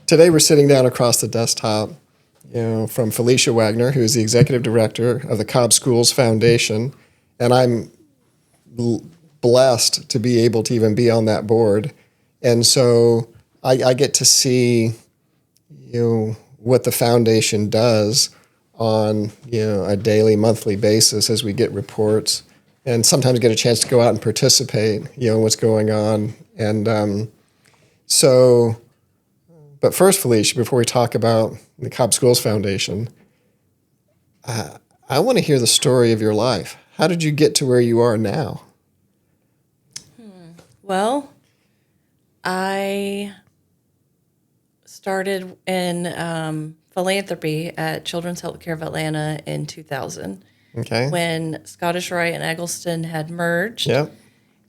today we're sitting down across the desktop, from Felicia Wagner, who is the executive director of the Cobb Schools Foundation, and I'm blessed to be able to even be on that board. And so I get to see, what the foundation does on, a daily, monthly basis as we get reports, and sometimes get a chance to go out and participate, in what's going on. And but first, Felicia, before we talk about the Cobb Schools Foundation, I want to hear the story of your life. How did you get to where you are now? Well, I started in philanthropy at Children's Healthcare of Atlanta in 2000. Okay. When Scottish Rite and Eggleston had merged. Yep.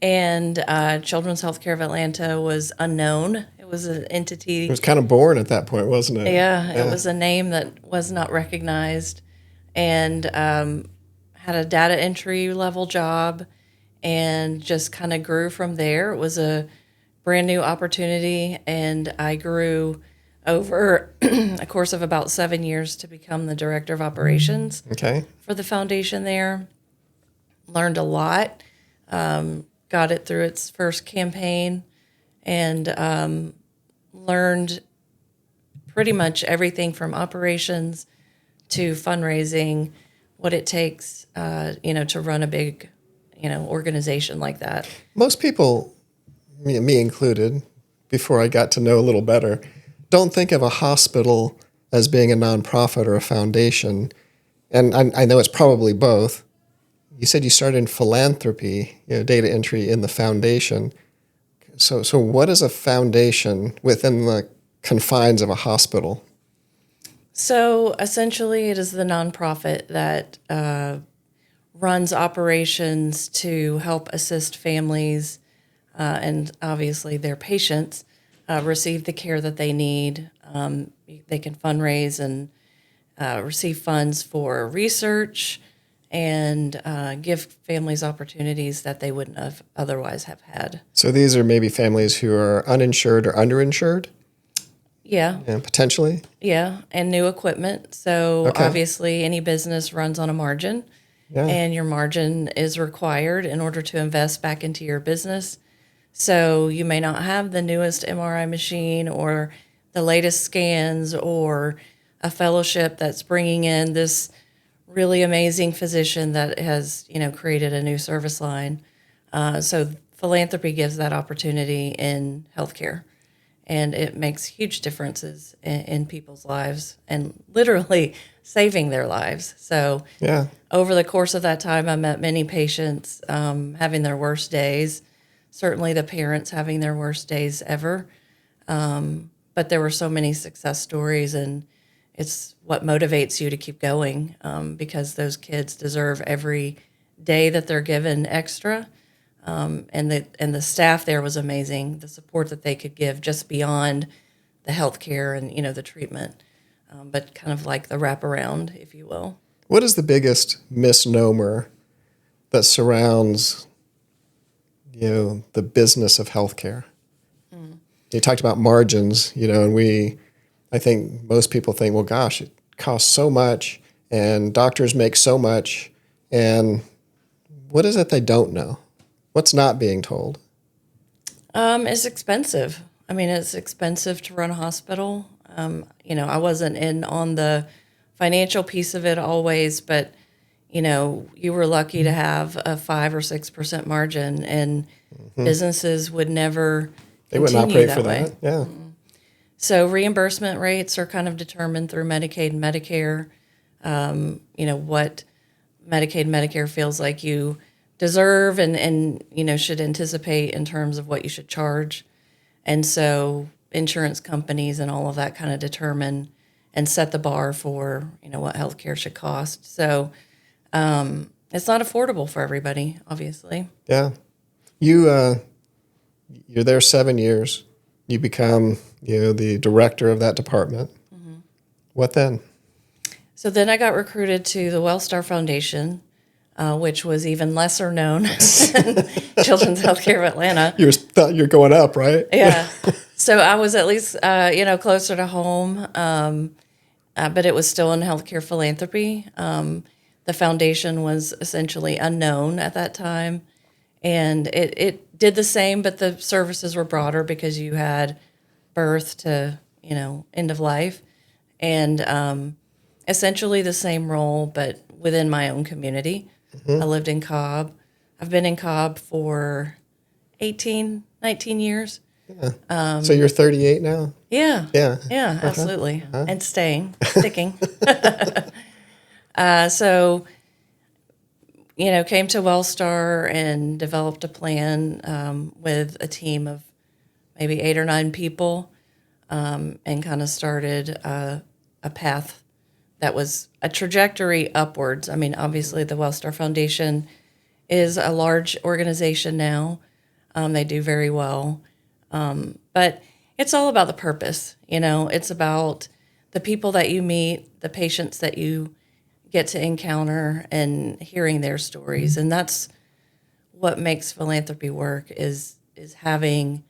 And Children's Healthcare of Atlanta was unknown. It was an entity. It was kind of born at that point, wasn't it? Yeah, it was a name that was not recognized, and had a data entry level job, and just kind of grew from there. It was a brand new opportunity, and I grew over a course of about 7 years to become the director of operations for the foundation there. Learned a lot. Got it through its first campaign, and learned pretty much everything from operations to fundraising, what it takes, to run a big, organization like that. Most people, me included, before I got to know a little better, don't think of a hospital as being a nonprofit or a foundation. And I know it's probably both. You said you started in philanthropy, data entry in the foundation. So what is a foundation within the confines of a hospital? So essentially, it is the nonprofit that runs operations to help assist families and obviously their patients receive the care that they need. They can fundraise and receive funds for research, and give families opportunities that they wouldn't have otherwise have had. So these are maybe families who are uninsured or underinsured? Yeah. Potentially? Yeah, and new equipment. So obviously any business runs on a margin, and your margin is required in order to invest back into your business. So you may not have the newest MRI machine or the latest scans or a fellowship that's bringing in this really amazing physician that has, created a new service line. So philanthropy gives that opportunity in healthcare, and it makes huge differences in people's lives and literally saving their lives. So over the course of that time, I met many patients having their worst days, certainly the parents having their worst days ever. But there were so many success stories, and it's what motivates you to keep going, because those kids deserve every day that they're given extra. And the staff there was amazing, the support that they could give just beyond the healthcare and, the treatment, but kind of like the wraparound, if you will. What is the biggest misnomer that surrounds, the business of healthcare? You talked about margins, and I think most people think, well, gosh, it costs so much and doctors make so much. And what is it they don't know? What's not being told? It's expensive. I mean, it's expensive to run a hospital. I wasn't in on the financial piece of it always, but, you were lucky to have a 5 or 6% margin, and businesses would never They wouldn't operate for that. Yeah. So reimbursement rates are kind of determined through Medicaid and Medicare. What Medicaid and Medicare feels like you deserve and should anticipate in terms of what you should charge. And so insurance companies and all of that kind of determine and set the bar for, what healthcare should cost. So it's not affordable for everybody, obviously. Yeah. You're there 7 years. You become, the director of that department. Mm-hmm. What then? So then I got recruited to the Wellstar Foundation, which was even lesser known than Children's Healthcare of Atlanta. You're going up, right? Yeah. So I was at least, closer to home, but it was still in healthcare philanthropy. The foundation was essentially unknown at that time, and it did the same, but the services were broader because you had birth to, end of life, and essentially the same role, but within my own community. I lived in Cobb. I've been in Cobb for 18, 19 years. So you're 38 now? Yeah. Yeah. Yeah, absolutely. And sticking. So, came to Wellstar and developed a plan with a team of maybe 8 or 9 people, and kind of started a path that was a trajectory upwards. I mean, obviously, the Wellstar Foundation is a large organization now. They do very well. But it's all about the purpose. It's about the people that you meet, the patients that you get to encounter, and hearing their stories. And that's what makes philanthropy work is having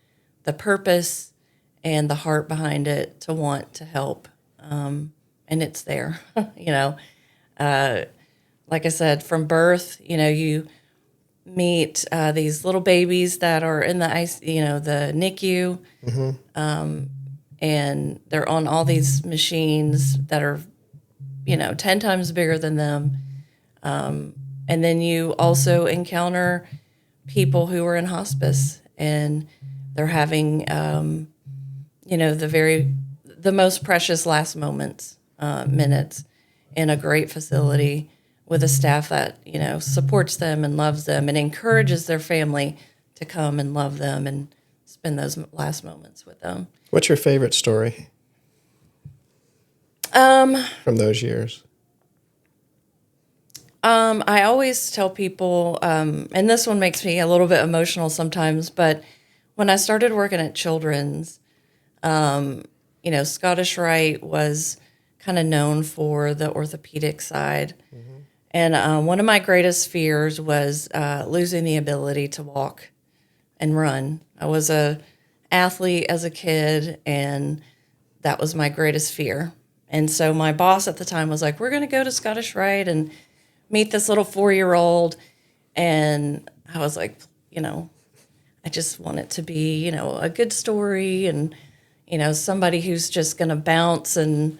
the purpose and the heart behind it to want to help. And it's there, like I said, from birth, you meet these little babies that are in the the NICU, and they're on all these machines that are, 10 times bigger than them. And then you also encounter people who are in hospice, and they're having, the most precious last minutes in a great facility with a staff that, supports them and loves them and encourages their family to come and love them and spend those last moments with them. What's your favorite story from those years? I always tell people, and this one makes me a little bit emotional sometimes, but when I started working at Children's, Scottish Rite was kind of known for the orthopedic side. And one of my greatest fears was losing the ability to walk and run. I was a athlete as a kid, and that was my greatest fear. And so my boss at the time was like, we're going to go to Scottish Rite and meet this little 4-year-old. And I was like, I just want it to be, a good story and, somebody who's just going to bounce and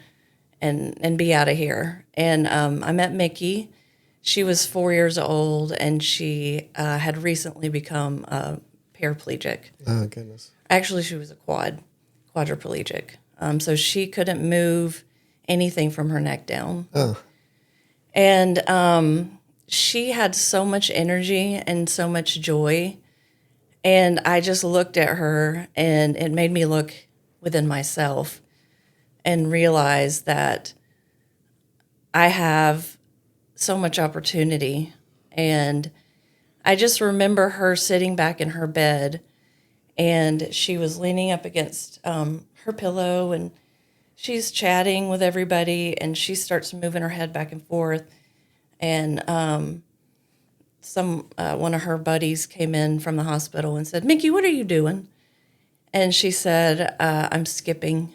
be out of here. And I met Mickey. She was 4 years old, and she had recently become paraplegic. Oh, goodness. Actually, she was a quadriplegic. So she couldn't move anything from her neck down. Oh. And she had so much energy and so much joy. And I just looked at her, and it made me look within myself and realize that I have so much opportunity. And I just remember her sitting back in her bed, and she was leaning up against her pillow, and she's chatting with everybody, and she starts moving her head back and forth. And one of her buddies came in from the hospital and said, "Mickey, what are you doing?" And she said, "I'm skipping."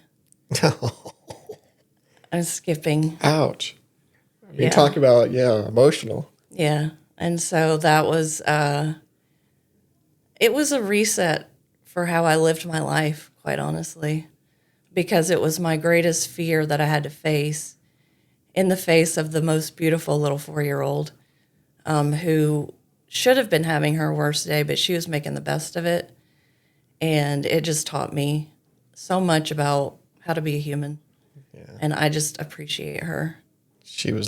I'm skipping. Ouch. You talk about, emotional. Yeah. And so that was, it was a reset for how I lived my life, quite honestly, because it was my greatest fear that I had to face in the face of the most beautiful little 4-year-old who should have been having her worst day, but she was making the best of it. And it just taught me so much about how to be a human. Yeah. And I just appreciate her. You were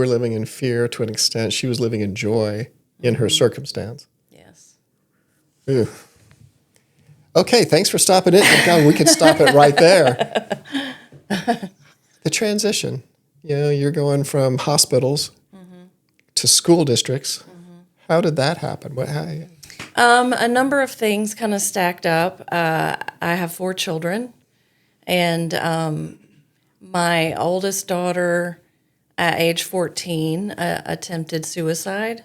living in fear to an extent. She was living in joy in her circumstance. Yes. Ew. Okay, thanks for stopping it. We could stop it right there. The transition. You're going from hospitals to school districts. How did that happen? A number of things kind of stacked up. I have 4 children, and my oldest daughter at age 14 attempted suicide,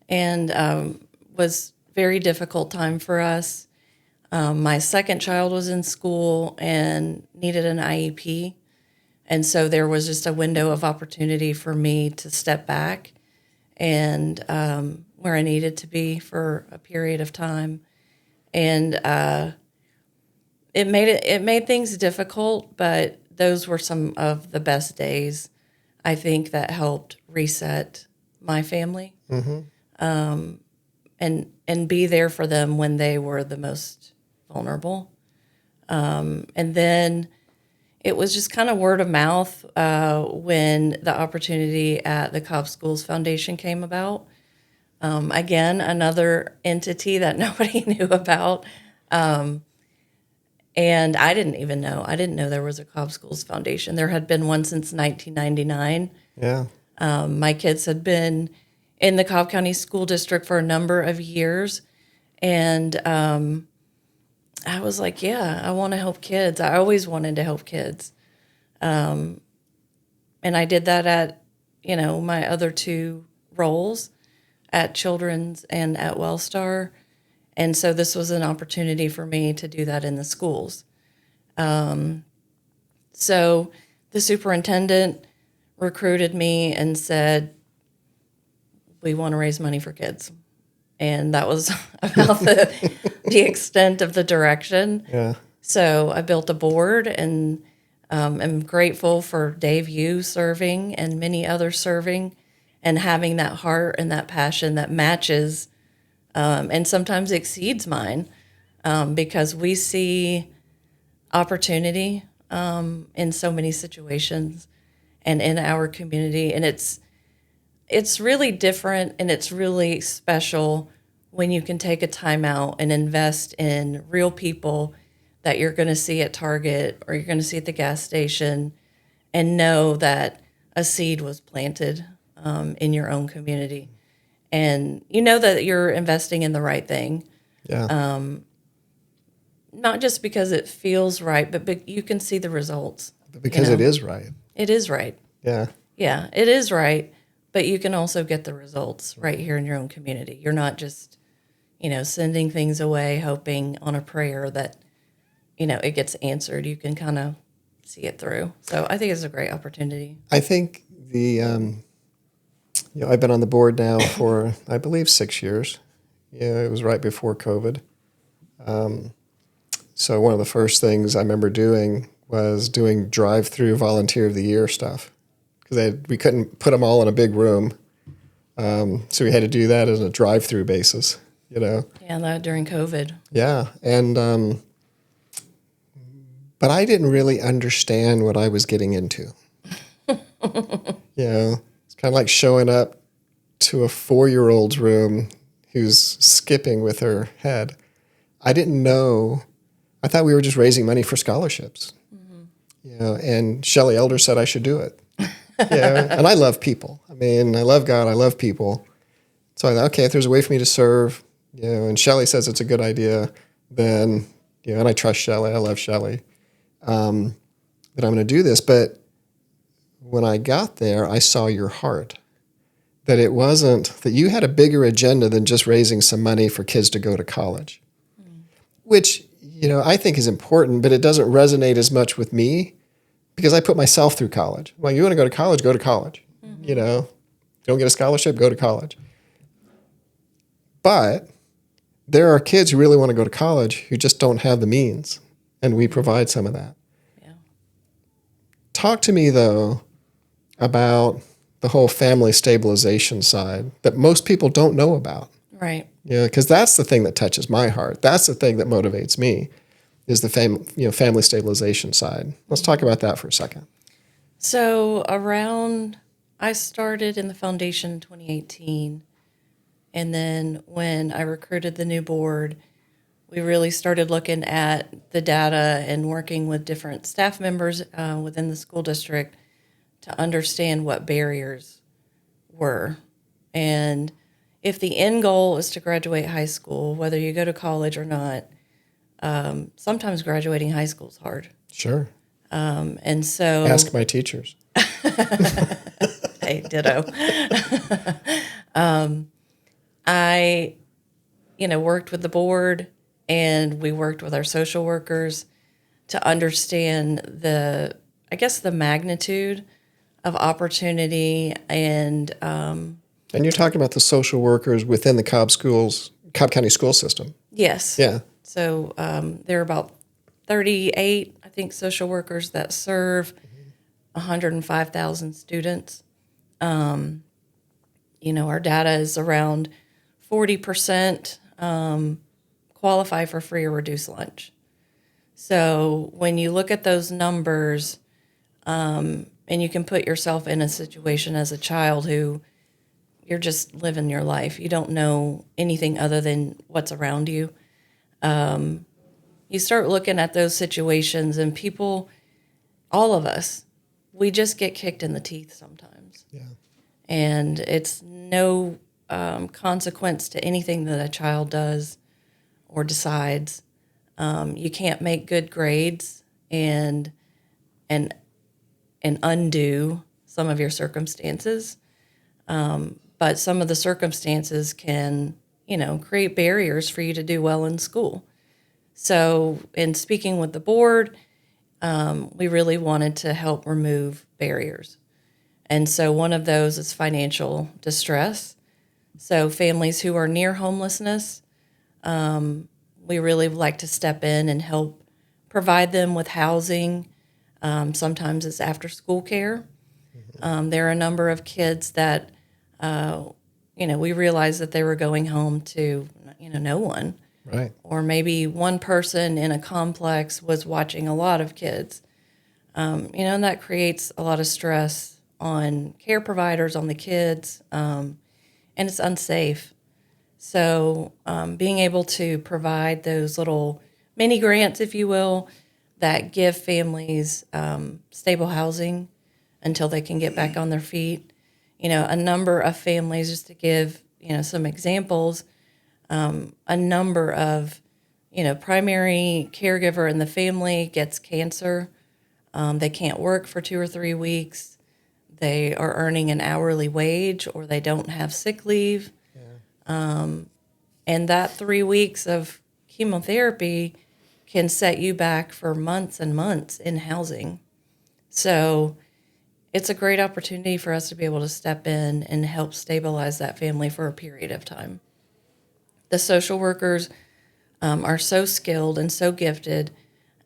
and was very difficult time for us. My second child was in school and needed an IEP. And so there was just a window of opportunity for me to step back and where I needed to be for a period of time. And it made things difficult, but those were some of the best days, I think, that helped reset my family, and be there for them when they were the most vulnerable. And then it was just kind of word of mouth when the opportunity at the Cobb Schools Foundation came about. Again, another entity that nobody knew about. And I didn't even know. I didn't know there was a Cobb Schools Foundation. There had been one since 1999. Yeah. My kids had been in the Cobb County School District for a number of years. And I was like, yeah, I want to help kids. I always wanted to help kids. And I did that at, my other two roles at Children's and at Wellstar. And so this was an opportunity for me to do that in the schools. So the superintendent recruited me and said, we want to raise money for kids. And that was about the extent of the direction. Yeah. So I built a board, and am grateful for Dave Yu serving and many others serving, and having that heart and that passion that matches and sometimes exceeds mine, because we see opportunity in so many situations and in our community. And it's really different, and it's really special when you can take a time out and invest in real people that you're going to see at Target or you're going to see at the gas station, and know that a seed was planted in your own community. And you know that you're investing in the right thing. Yeah. Not just because it feels right, but you can see the results. Because it is right. It is right. Yeah. Yeah, it is right. But you can also get the results right here in your own community. You're not just, sending things away, hoping on a prayer that, it gets answered. You can kind of see it through. So I think it's a great opportunity. I think I've been on the board now for, I believe, 6 years. Yeah, it was right before COVID. So one of the first things I remember doing was doing drive-through volunteer of the year stuff, because we couldn't put them all in a big room. So we had to do that as a drive-through basis, Yeah, that during COVID. Yeah, and but I didn't really understand what I was getting into. It's kind of like showing up to a 4-year-old's room who's skipping with her head. I didn't know. I thought we were just raising money for scholarships. And Shelley Elder said I should do it. And I love people. I mean, I love God. I love people. So I thought, okay, if there's a way for me to serve, and Shelley says it's a good idea, then, and I trust Shelley. I love Shelley. That I'm going to do this. But when I got there, I saw your heart. That it wasn't, that you had a bigger agenda than just raising some money for kids to go to college, which, I think is important, but it doesn't resonate as much with me because I put myself through college. Well, you want to go to college, go to college. You don't get a scholarship, go to college. But there are kids who really want to go to college who just don't have the means, and we provide some of that. Yeah. Talk to me, though, about the whole family stabilization side that most people don't know about. Right. Because that's the thing that touches my heart. That's the thing that motivates me, is the family stabilization side. Let's talk about that for a second. So I started in the foundation in 2018. And then when I recruited the new board, we really started looking at the data and working with different staff members within the school district to understand what barriers were. And if the end goal is to graduate high school, whether you go to college or not, sometimes graduating high school is hard. Sure. And so... Ask my teachers. Hey, ditto. I, worked with the board and we worked with our social workers to understand the magnitude of opportunity. And you're talking about the social workers within the Cobb County school system. Yes. Yeah. So there are about 38, I think, social workers that serve 105,000 students. Our data is around 40% qualify for free or reduced lunch. So when you look at those numbers, and you can put yourself in a situation as a child who you're just living your life. You don't know anything other than what's around you. You start looking at those situations, and people, all of us, we just get kicked in the teeth sometimes. Yeah. And it's no consequence to anything that a child does or decides. You can't make good grades and undo some of your circumstances. But some of the circumstances can, create barriers for you to do well in school. So in speaking with the board, we really wanted to help remove barriers. And so one of those is financial distress. So families who are near homelessness, we really like to step in and help provide them with housing. Sometimes it's after school care. There are a number of kids that, we realized that they were going home to, no one. Right. Or maybe one person in a complex was watching a lot of kids. And that creates a lot of stress on care providers, on the kids, and it's unsafe. So being able to provide those little mini grants, if you will, that give families stable housing until they can get back on their feet. A number of families, just to give, some examples, a number of, primary caregiver in the family gets cancer. They can't work for 2 or 3 weeks. They are earning an hourly wage, or they don't have sick leave. Yeah. And that 3 weeks of chemotherapy can set you back for months and months in housing. So it's a great opportunity for us to be able to step in and help stabilize that family for a period of time. The social workers are so skilled and so gifted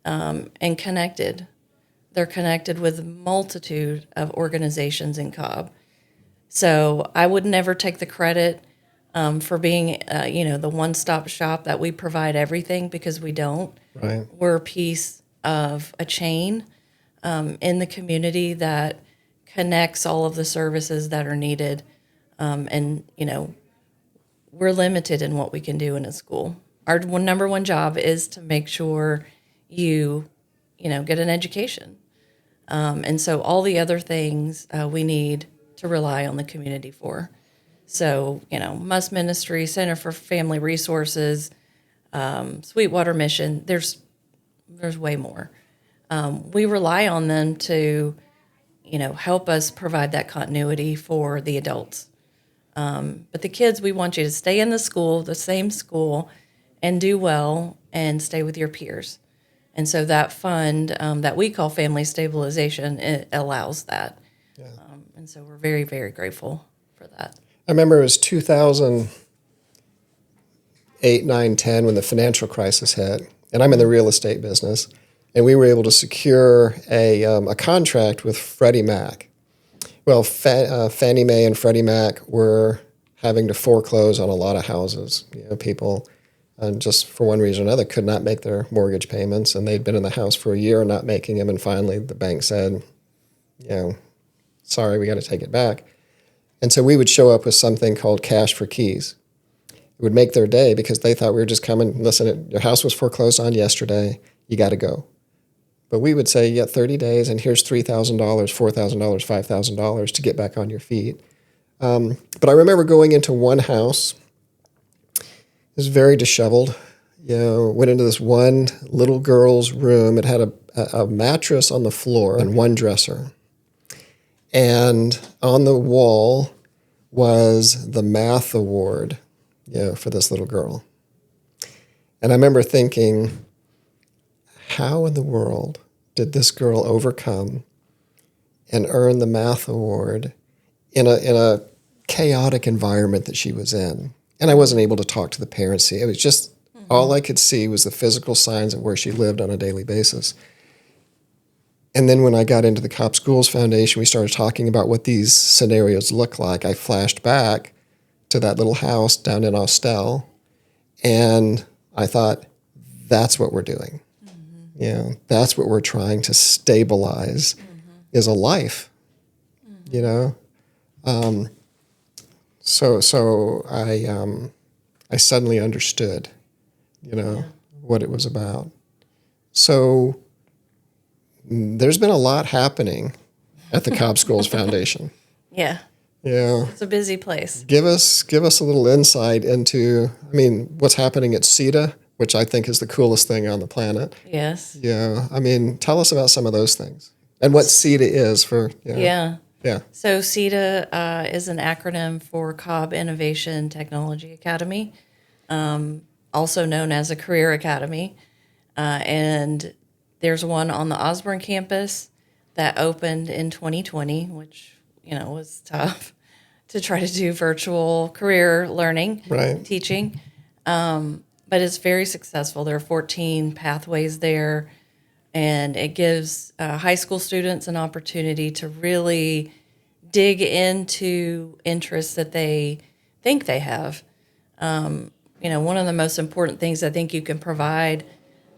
and connected. They're connected with a multitude of organizations in Cobb. So I would never take the credit for being, the one-stop shop that we provide everything, because we don't. Right. We're a piece of a chain in the community that connects all of the services that are needed. We're limited in what we can do in a school. Our number one job is to make sure you get an education. And so all the other things we need to rely on the community for. So, Must Ministry, Center for Family Resources, Sweetwater Mission, there's way more. We rely on them to, help us provide that continuity for the adults. But the kids, we want you to stay in the same school, and do well and stay with your peers. And so that fund that we call Family Stabilization, it allows that. Yeah. And so we're very, very grateful for that. I remember it was 2008, 9, 10 when the financial crisis hit, and I'm in the real estate business, and we were able to secure a contract with Freddie Mac. Well, Fannie Mae and Freddie Mac were having to foreclose on a lot of houses. People, just for one reason or another, could not make their mortgage payments, and they'd been in the house for a year not making them, and finally the bank said, sorry, we got to take it back. And so we would show up with something called cash for keys. It would make their day, because they thought we were just coming, listen, your house was foreclosed on yesterday, you got to go. But we would say, 30 days, and here's $3,000, $4,000, $5,000 to get back on your feet. But I remember going into one house. It was very disheveled. Went into this one little girl's room. It had a mattress on the floor and one dresser. And on the wall was the math award, for this little girl. And I remember thinking, how in the world did this girl overcome and earn the math award in a chaotic environment that she was in? And I wasn't able to talk to the parents. It was just all I could see was the physical signs of where she lived on a daily basis. And then when I got into the Cobb Schools Foundation, we started talking about what these scenarios look like. I flashed back to that little house down in Austell, and I thought, that's what we're doing. That's what we're trying to stabilize is a life, So I suddenly understood, what it was about. So there's been a lot happening at the Cobb Schools Foundation. Yeah. Yeah. It's a busy place. Give us a little insight into, what's happening at CETA, which I think is the coolest thing on the planet. Yes. Yeah. Tell us about some of those things and what CETA is for. Yeah. Yeah. So CETA is an acronym for Cobb Innovation Technology Academy, also known as a Career Academy. And there's one on the Osborne campus that opened in 2020, which, was tough to try to do virtual career learning, right. teaching. But it's very successful. There are 14 pathways there, and it gives high school students an opportunity to really dig into interests that they think they have. One of the most important things I think you can provide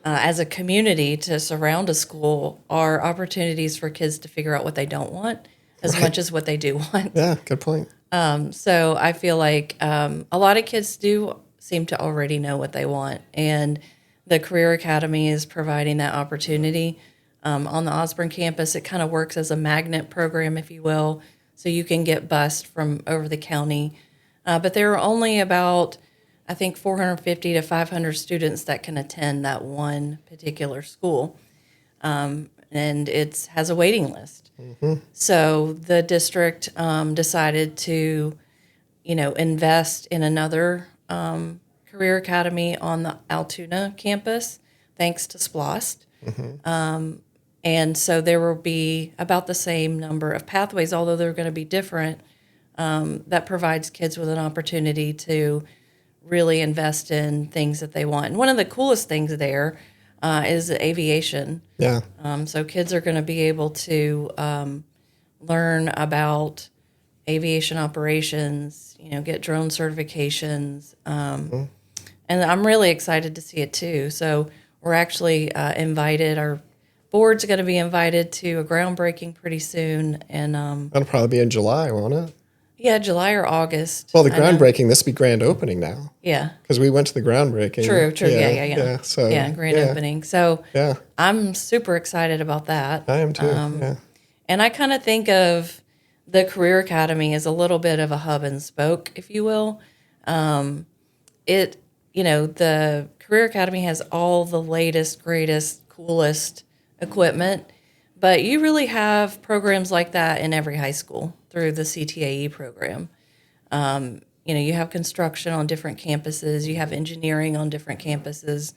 as a community to surround a school are opportunities for kids to figure out what they don't want as much as what they do want. Yeah, good point. So I feel like a lot of kids do seem to already know what they want, and the Career Academy is providing that opportunity. On the Osborne campus, it kind of works as a magnet program, if you will, so you can get bused from over the county. But there are only about, I think, 450 to 500 students that can attend that one particular school. And it has a waiting list. So the district decided to, invest in another Career Academy on the Altoona campus, thanks to SPLOST. And so there will be about the same number of pathways, although they're going to be different, that provides kids with an opportunity to really invest in things that they want. And one of the coolest things there is aviation. Yeah. So kids are going to be able to learn about aviation operations, get drone certifications. And I'm really excited to see it too. So we're actually invited, our board's going to be invited to a groundbreaking pretty soon. And that'll probably be in July, won't it? Yeah, July or August. Well, the groundbreaking, this will be grand opening now. Yeah. Because we went to the groundbreaking. True. Yeah, grand opening. So yeah. I'm super excited about that. I am too, And I kind of think of the Career Academy as a little bit of a hub and spoke, if you will. The Career Academy has all the latest, greatest, coolest equipment, but you really have programs like that in every high school through the CTAE program. You have construction on different campuses, you have engineering on different campuses,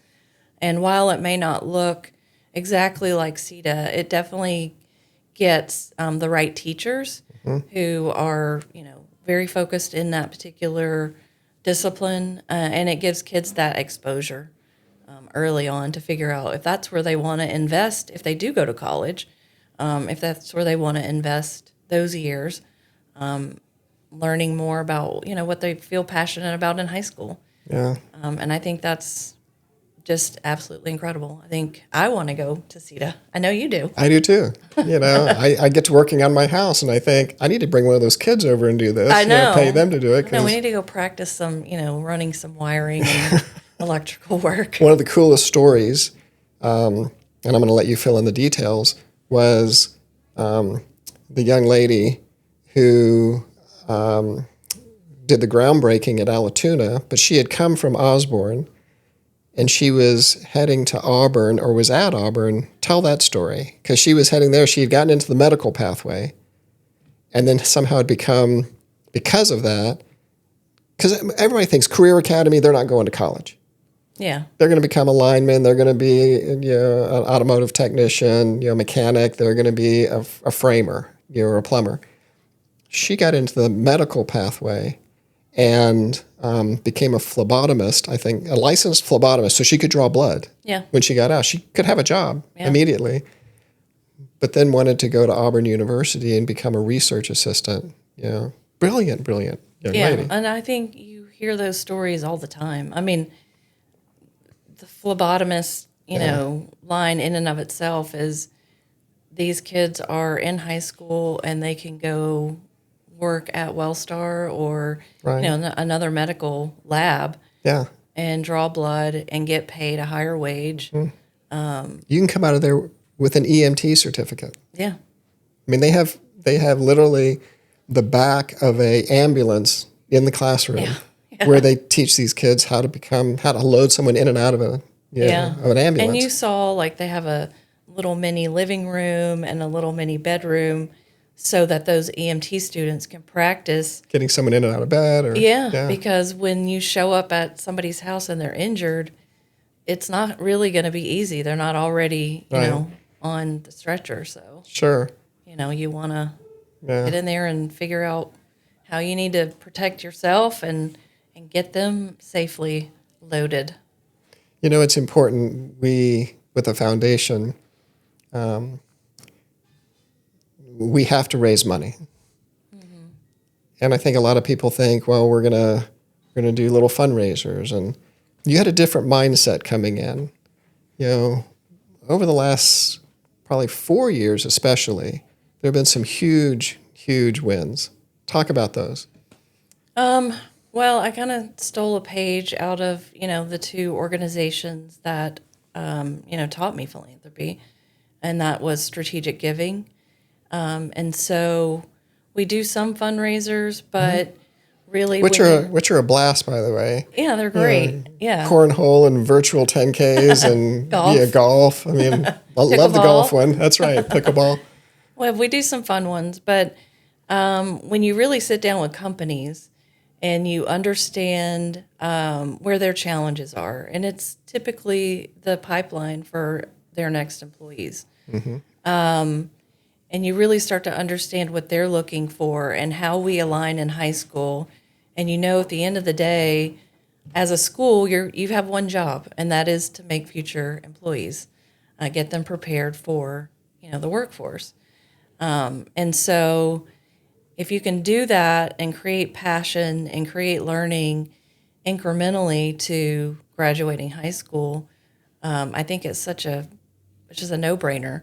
and while it may not look exactly like CETA, it definitely gets the right teachers who are, very focused in that particular discipline, and it gives kids that exposure early on to figure out if that's where they want to invest, if they do go to college, if that's where they want to invest those years, learning more about, what they feel passionate about in high school. Yeah. And I think that's just absolutely incredible. I think I want to go to CETA. I know you do. I do too. I get to working on my house and I think I need to bring one of those kids over and do this. I know. Pay them to do it. No, we need to go practice some, running some wiring and electrical work. One of the coolest stories, and I'm going to let you fill in the details, was the young lady who did the groundbreaking at Altoona, but she had come from Osborne and she was heading to Auburn or was at Auburn. Tell that story, because she was heading there. She had gotten into the medical pathway and then somehow had become, because of that, because everybody thinks Career Academy, they're not going to college. Yeah. They're going to become a lineman. They're going to be, an automotive technician, mechanic. They're going to be a framer, or a plumber. She got into the medical pathway and became a phlebotomist, I think, a licensed phlebotomist, so she could draw blood. Yeah. When she got out, she could have a job immediately, but then wanted to go to Auburn University and become a research assistant. Brilliant young lady. And I think you hear those stories all the time. I mean, the phlebotomist, line in and of itself is these kids are in high school and they can go work at Wellstar or another medical lab and draw blood and get paid a higher wage. You can come out of there with an EMT certificate. Yeah. I mean, they have literally the back of a ambulance in the classroom where they teach these kids how to load someone in and out of of an ambulance. And you saw they have a little mini living room and a little mini bedroom so that those EMT students can practice getting someone in and out of bed. Because when you show up at somebody's house and they're injured, it's not really going to be easy. They're not already, on the stretcher. So sure, you want to get in there and figure out how you need to protect yourself and get them safely loaded. It's important. We, with the foundation, we have to raise money. Mm-hmm. And I think a lot of people think, well, we're gonna do little fundraisers, and you had a different mindset coming in. Over the last probably 4 years especially, there have been some huge wins. Talk about those. Well, I kind of stole a page out of, the two organizations that, taught me philanthropy, and that was Strategic Giving. And so we do some fundraisers, but really... Which are a blast, by the way. Yeah, they're great. Yeah. Cornhole and virtual 10Ks and golf. I mean, I love the golf one. That's right, pickleball. Well, we do some fun ones, but when you really sit down with companies and you understand where their challenges are, and it's typically the pipeline for their next employees. Mm-hmm. And you really start to understand what they're looking for and how we align in high school. And at the end of the day, as a school, you have one job, and that is to make future employees, get them prepared for the workforce. And so if you can do that and create passion and create learning incrementally to graduating high school, I think it's just a no-brainer.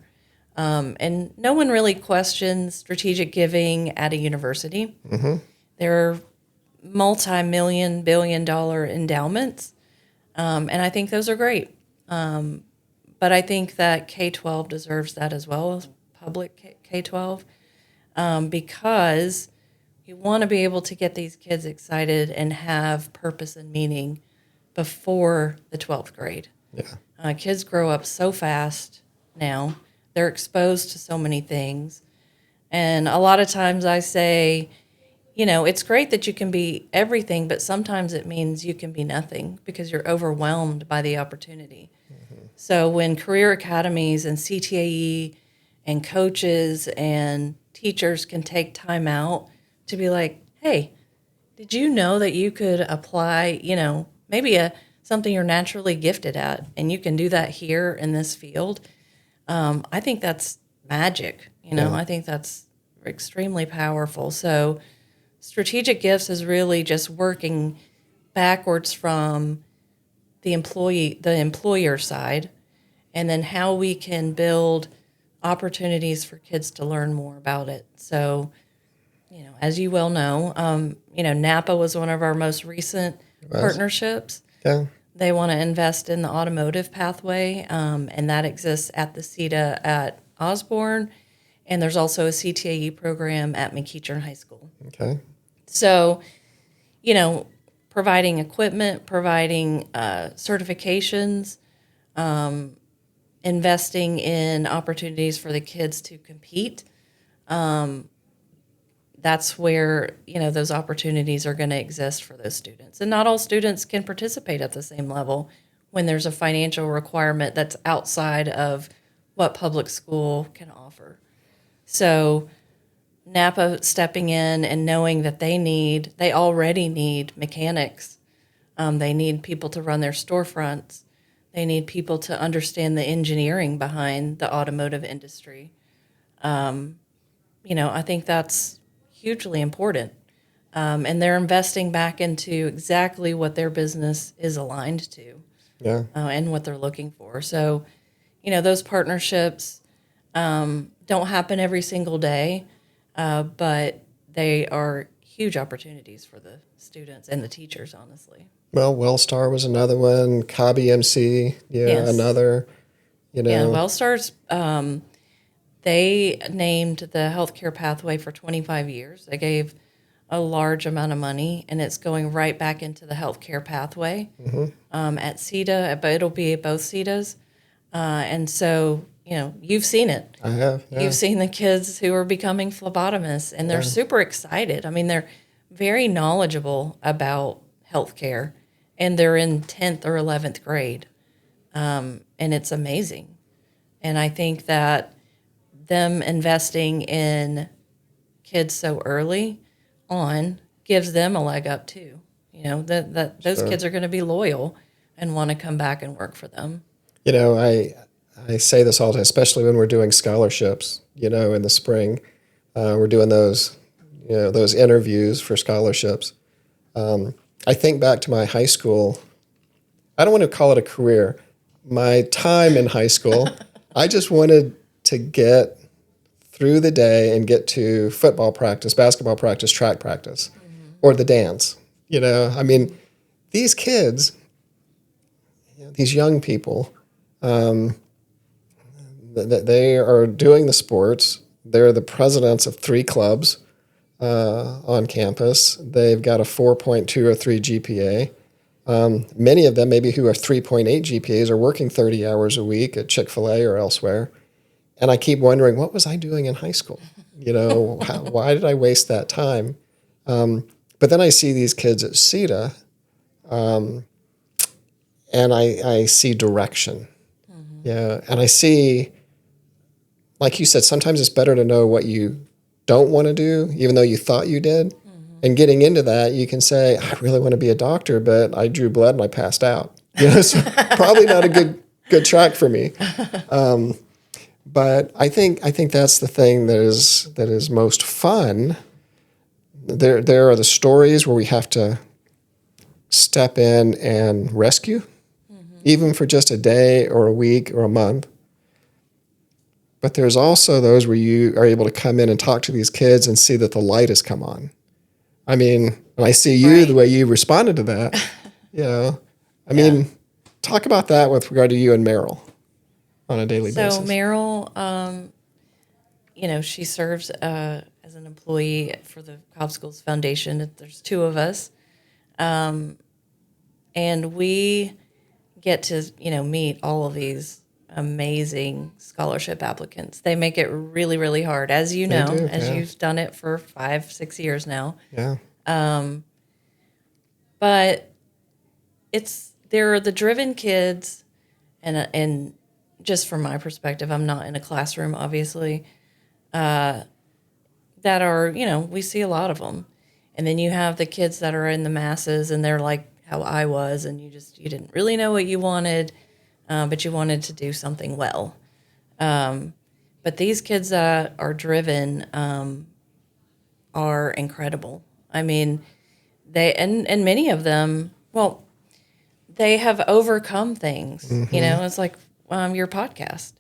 And no one really questions strategic giving at a university. Mm-hmm. There are multi-million, billion-dollar endowments, and I think those are great. But I think that K-12 deserves that as well as public K-12, because you want to be able to get these kids excited and have purpose and meaning before the 12th grade. Yeah. Kids grow up so fast now. They're exposed to so many things. And a lot of times I say, it's great that you can be everything, but sometimes it means you can be nothing because you're overwhelmed by the opportunity. Mm-hmm. So when career academies and CTAE and coaches and teachers can take time out to be like, hey, did you know that you could apply, maybe something you're naturally gifted at, and you can do that here in this field? I think that's magic. I think that's extremely powerful. So strategic gifts is really just working backwards from the employer side, and then how we can build opportunities for kids to learn more about it. So, as you well know, Napa was one of our most recent partnerships. Yeah. They want to invest in the automotive pathway, and that exists at the CETA at Osborne, and there's also a CTAE program at McEachern High School. Okay. So, providing equipment, providing certifications, investing in opportunities for the kids to compete. That's where, those opportunities are going to exist for those students. And not all students can participate at the same level. when there's a financial requirement that's outside of what public school can offer. So Napa stepping in and knowing that they already need mechanics. They need people to run their storefronts. They need people to understand the engineering behind the automotive industry. I think that's hugely important. And they're investing back into exactly what their business is aligned to, and what they're looking for. So, those partnerships don't happen every single day, but they are huge opportunities for the students and the teachers, honestly. Well, Wellstar was another one. Cobb EMC, Yes. another. Yeah, Wellstar's, they named the healthcare pathway for 25 years. They gave a large amount of money, and it's going right back into the healthcare pathway at CETA, but it'll be at both CETAs. And so, you've seen it. I have. Yeah. You've seen the kids who are becoming phlebotomists, and they're super excited. I mean, they're very knowledgeable about healthcare, and they're in 10th or 11th grade. And it's amazing. And I think that them investing in kids so early on gives them a leg up too. That those kids are going to be loyal and want to come back and work for them. I say this all the time, especially when we're doing scholarships. In the spring, we're doing those interviews for scholarships. I think back to my high school. I don't want to call it a career. My time in high school, I just wanted to get through the day and get to football practice, basketball practice, track practice, or the dance. I mean, these kids, these young people, they are doing the sports. They're the presidents of 3 clubs on campus. They've got a 4.2 or 3 GPA. Many of them, maybe who are 3.8 GPAs, are working 30 hours a week at Chick-fil-A or elsewhere. And I keep wondering, what was I doing in high school? Why did I waste that time? But then I see these kids at CETA, and I see direction. Yeah, and I see, like you said, sometimes it's better to know what you don't want to do, even though you thought you did. And getting into that, you can say, I really want to be a doctor, but I drew blood and I passed out. So probably not a good track for me. But I think that's the thing that is most fun. There are the stories where we have to step in and rescue, even for just a day or a week or a month. But there's also those where you are able to come in and talk to these kids and see that the light has come on. I mean, when I see you, the way you responded to that, I mean, talk about that with regard to you and Meryl on a daily basis. So Meryl, she serves as an employee for the Cobb Schools Foundation. There's 2 of us. And we get to, meet all of these amazing scholarship applicants. They make it really, really hard, as you know, you've done it for 5-6 years now. Yeah. But they're the driven kids, and just from my perspective, I'm not in a classroom, obviously, that are, we see a lot of them. And then you have the kids that are in the masses, and they're like how I was, and you didn't really know what you wanted, but you wanted to do something well. But these kids that are driven are incredible. I mean, and many of them, they have overcome things. It's like your podcast.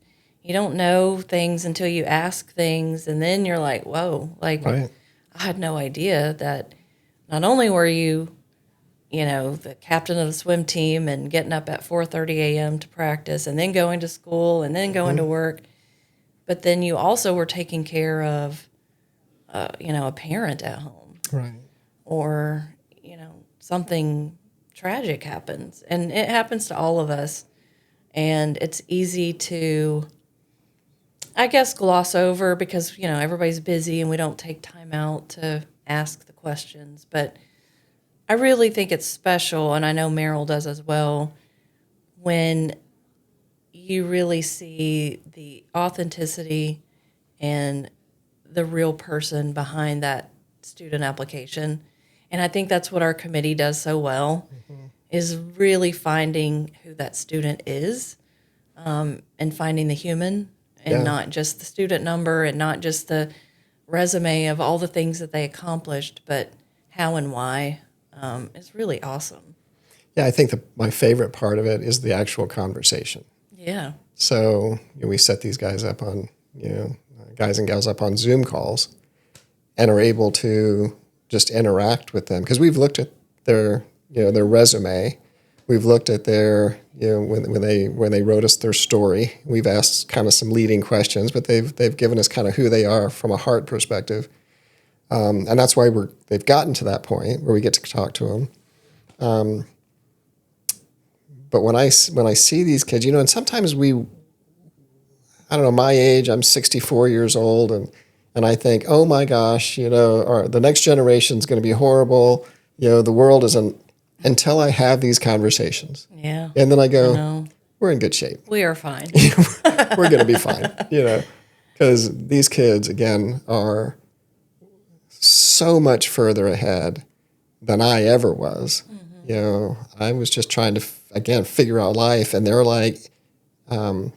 You don't know things until you ask things, and then you're like, whoa, I had no idea that not only were you, the captain of the swim team and getting up at 4:30 a.m. to practice and then going to school and then going to work, but then you also were taking care of, a parent at home. Right. Or, something tragic happens. And it happens to all of us. And it's easy to, I guess, gloss over because, everybody's busy and we don't take time out to ask the questions. But I really think it's special, and I know Meryl does as well, when you really see the authenticity and the real person behind that student application. And I think that's what our committee does so well, is really finding who that student is, and finding the human and not just the student number and not just the resume of all the things that they accomplished, but how and why is really awesome. Yeah, I think my favorite part of it is the actual conversation. Yeah. So we set these guys up on, guys and gals up on Zoom calls and are able to just interact with them. Because we've looked at their resume. We've looked at their, when they wrote us their story. We've asked kind of some leading questions, but they've given us kind of who they are from a heart perspective. And that's why they've gotten to that point where we get to talk to them. But when I see these kids, and sometimes I don't know, my age, I'm 64 years old, and I think, oh my gosh, the next generation's going to be horrible. The world isn't, until I have these conversations. Yeah. And then I go, we're in good shape. We are fine. We're going to be fine, because these kids, again, are so much further ahead than I ever was. I was just trying to, again, figure out life, and they're like, I'm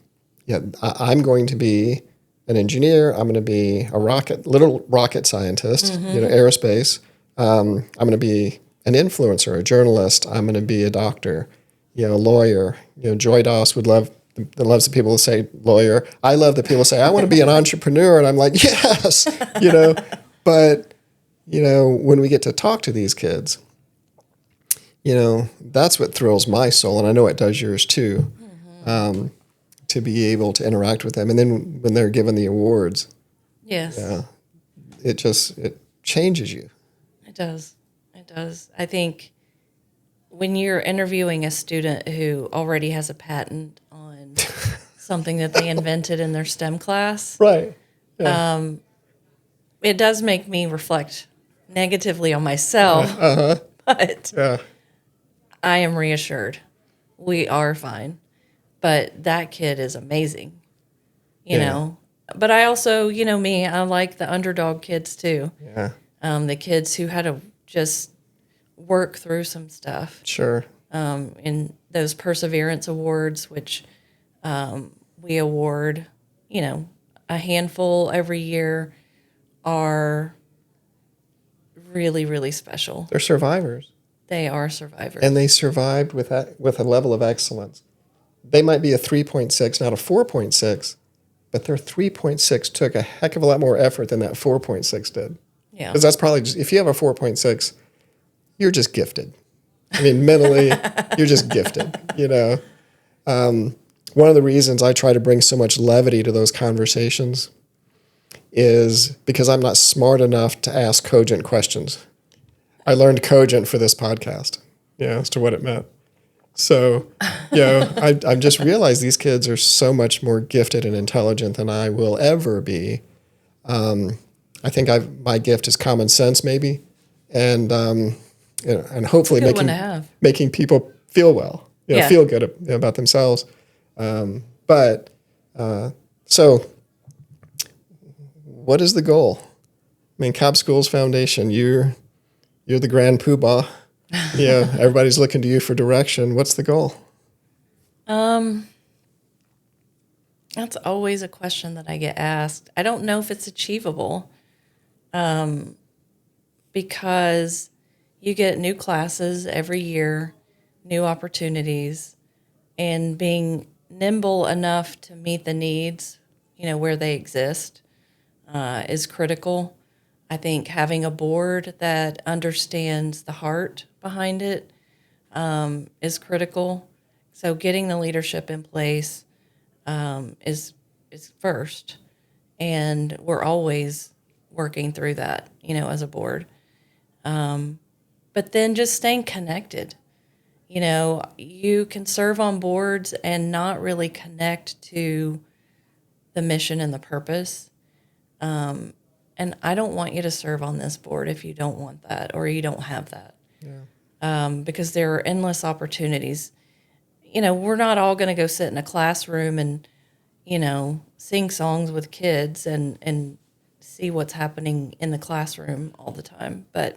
going to be an engineer. I'm going to be a little rocket scientist, aerospace. I'm going to be an influencer, a journalist. I'm going to be a doctor, a lawyer. Joy Doss loves the people who say lawyer. I love the people who say, I want to be an entrepreneur. And I'm like, yes, But, when we get to talk to these kids, that's what thrills my soul. And I know it does yours too. To be able to interact with them. And then when they're given the awards, yes, it changes you. It does. I think when you're interviewing a student who already has a patent on something that they invented in their STEM class, right? Yeah. It does make me reflect negatively on myself, but I am reassured. We are fine. But that kid is amazing, you know. But I also, me, I like the underdog kids too. Yeah. The kids who had to just work through some stuff. Sure. In those perseverance awards, which we award, a handful every year, are really, really special. They're survivors. They are survivors. And they survived with a level of excellence. They might be a 3.6, not a 4.6, but their 3.6 took a heck of a lot more effort than that 4.6 did. Yeah. Because that's probably if you have a 4.6, you're just gifted. I mean, mentally, you're just gifted, One of the reasons I try to bring so much levity to those conversations is because I'm not smart enough to ask cogent questions. I learned cogent for this podcast, as to what it meant. So, I just realized these kids are so much more gifted and intelligent than I will ever be. I think my gift is common sense, maybe, and hopefully making people feel well, feel good about themselves. So, what is the goal? I mean, Cobb Schools Foundation, you're the grand poobah. Everybody's looking to you for direction. What's the goal? That's always a question that I get asked. I don't know if it's achievable, because you get new classes every year, new opportunities, and being nimble enough to meet the needs, where they exist, is critical. I think having a board that understands the heart behind it is critical. So getting the leadership in place is first, and we're always working through that, as a board. But then just staying connected. You can serve on boards and not really connect to the mission and the purpose. And I don't want you to serve on this board if you don't want that or you don't have that. Yeah. Because there are endless opportunities. we're not all going to go sit in a classroom and, sing songs with kids and see what's happening in the classroom all the time. But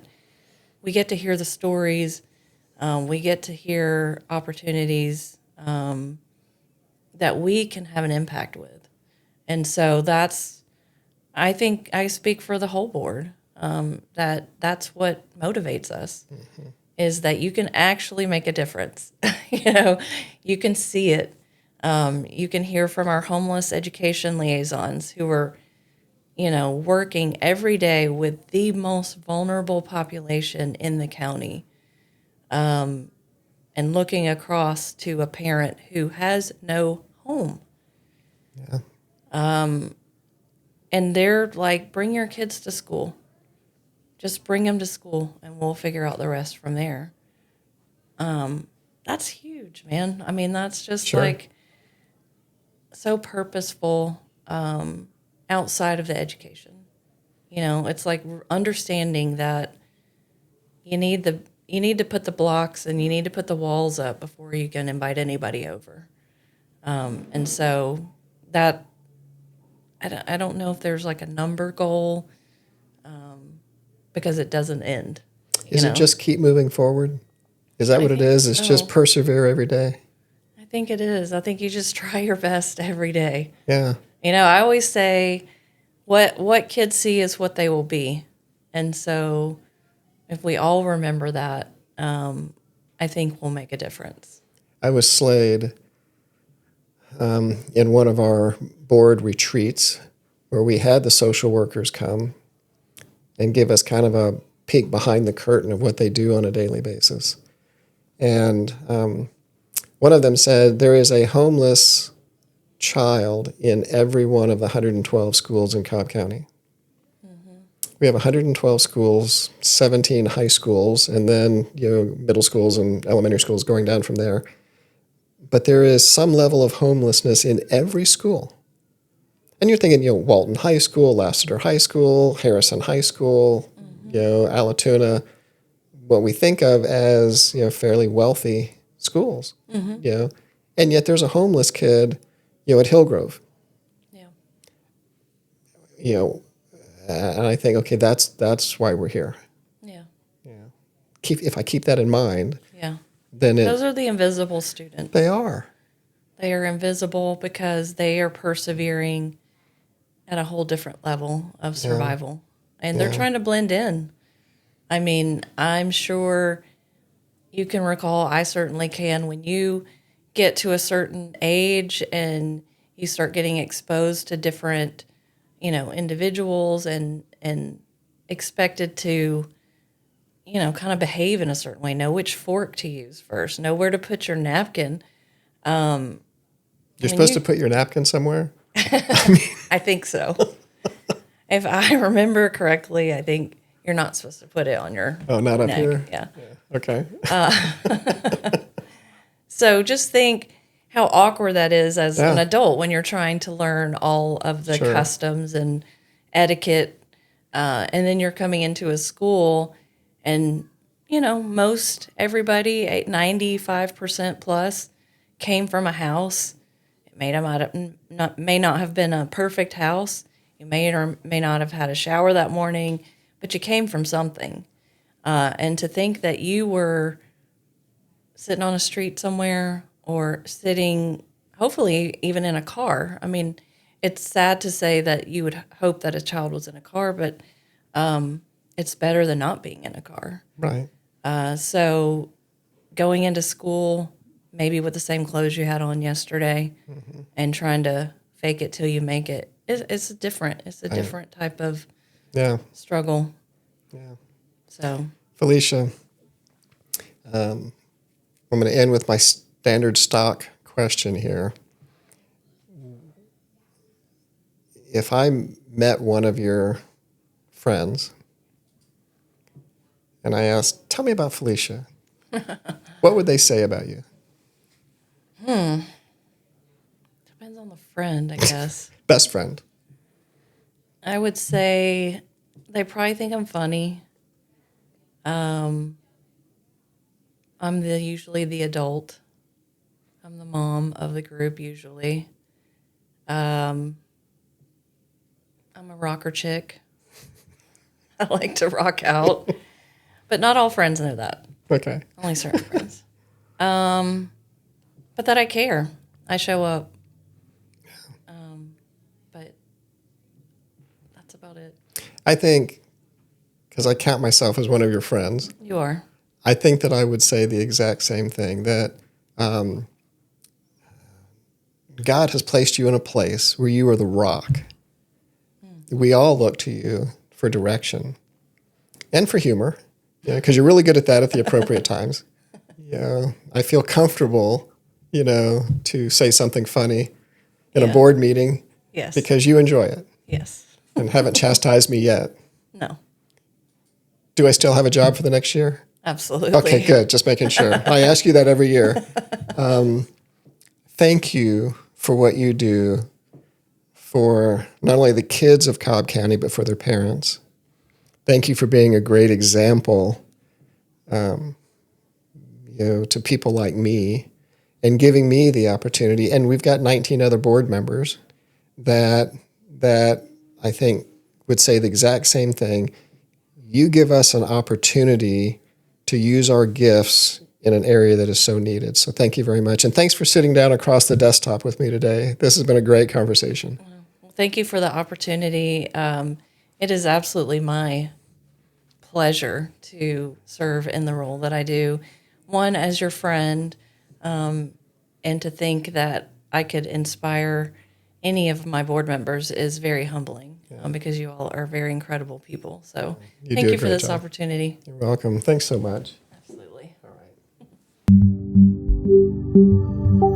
we get to hear the stories. We get to hear opportunities that we can have an impact with. And so I think I speak for the whole board, that's what motivates us, is that you can actually make a difference. You can see it. You can hear from our homeless education liaisons who are, working every day with the most vulnerable population in the county, and looking across to a parent who has no home. Yeah. And they're like, bring your kids to school. Just bring them to school and we'll figure out the rest from there. That's huge, man. I mean, that's just like so purposeful, outside of the education. It's like understanding that you need to put the blocks and you need to put the walls up before you can invite anybody over. And so that, I don't know if there's like a number goal, because it doesn't end. Is it just keep moving forward? Is that what it is? It's just persevere every day? I think it is. I think you just try your best every day. Yeah. I always say what kids see is what they will be. And so if we all remember that, I think we'll make a difference. I was slayed in one of our board retreats where we had the social workers come and give us kind of a peek behind the curtain of what they do on a daily basis. And one of them said, there is a homeless child in every one of the 112 schools in Cobb County. Mm-hmm. We have 112 schools, 17 high schools, and then middle schools and elementary schools going down from there. But there is some level of homelessness in every school. And you're thinking, Walton High School, Lassiter High School, Harrison High School, Alatoona, what we think of as, fairly wealthy schools, and yet there's a homeless kid, at Hillgrove. Yeah. And I think, okay, that's why we're here. Yeah. Yeah. If I keep that in mind. Yeah. Then those are the invisible students. They are. They are invisible because they are persevering at a whole different level of survival. Yeah. And they're trying to blend in. I mean, I'm sure you can recall, I certainly can, when you get to a certain age and you start getting exposed to different, individuals and expected to, kind of behave in a certain way, know which fork to use first, know where to put your napkin. You're supposed to put your napkin somewhere? I think so. If I remember correctly, I think you're not supposed to put it on your not up neck. here? Yeah. Okay. So just think how awkward that is as an adult when you're trying to learn all of the customs and etiquette, and then you're coming into a school and, most everybody, 95% plus, came from a house. It may not have been a perfect house. You may or may not have had a shower that morning, but you came from something. And to think that you were sitting on a street somewhere or sitting, hopefully, even in a car. I mean, it's sad to say that you would hope that a child was in a car, but it's better than not being in a car. Right. So going into school, maybe with the same clothes you had on yesterday, and trying to fake it till you make it, it's different. It's a different type of struggle. Yeah. So, Felicia, I'm going to end with my standard stock question here. If I met one of your friends and I asked, tell me about Felicia, what would they say about you? Depends on the friend, I guess. Best friend. I would say they probably think I'm funny. I'm usually the adult. I'm the mom of the group usually. I'm a rocker chick. I like to rock out, but not all friends know that. Okay. Only certain friends. But that I care. I show up. But that's about it. I think, because I count myself as one of your friends, You are. I think that I would say the exact same thing, that God has placed you in a place where you are the rock. We all look to you for direction and for humor, because you're really good at that at the appropriate times. I feel comfortable, to say something funny in a board meeting. Yes. Because you enjoy it. Yes. And haven't chastised me yet. No. Do I still have a job for the next year? Absolutely. Okay, good. Just making sure. I ask you that every year. Thank you for what you do for not only the kids of Cobb County, but for their parents. Thank you for being a great example, to people like me, and giving me the opportunity. And we've got 19 other board members that I think would say the exact same thing. You give us an opportunity to use our gifts in an area that is so needed. So thank you very much. And thanks for sitting down across the desktop with me today. This has been a great conversation. Well, thank you for the opportunity. It is absolutely my pleasure to serve in the role that I do. One, as your friend, and to think that I could inspire any of my board members is very humbling, because you all are very incredible people. So thank you for this opportunity. You're welcome. Thanks so much. Absolutely. All right.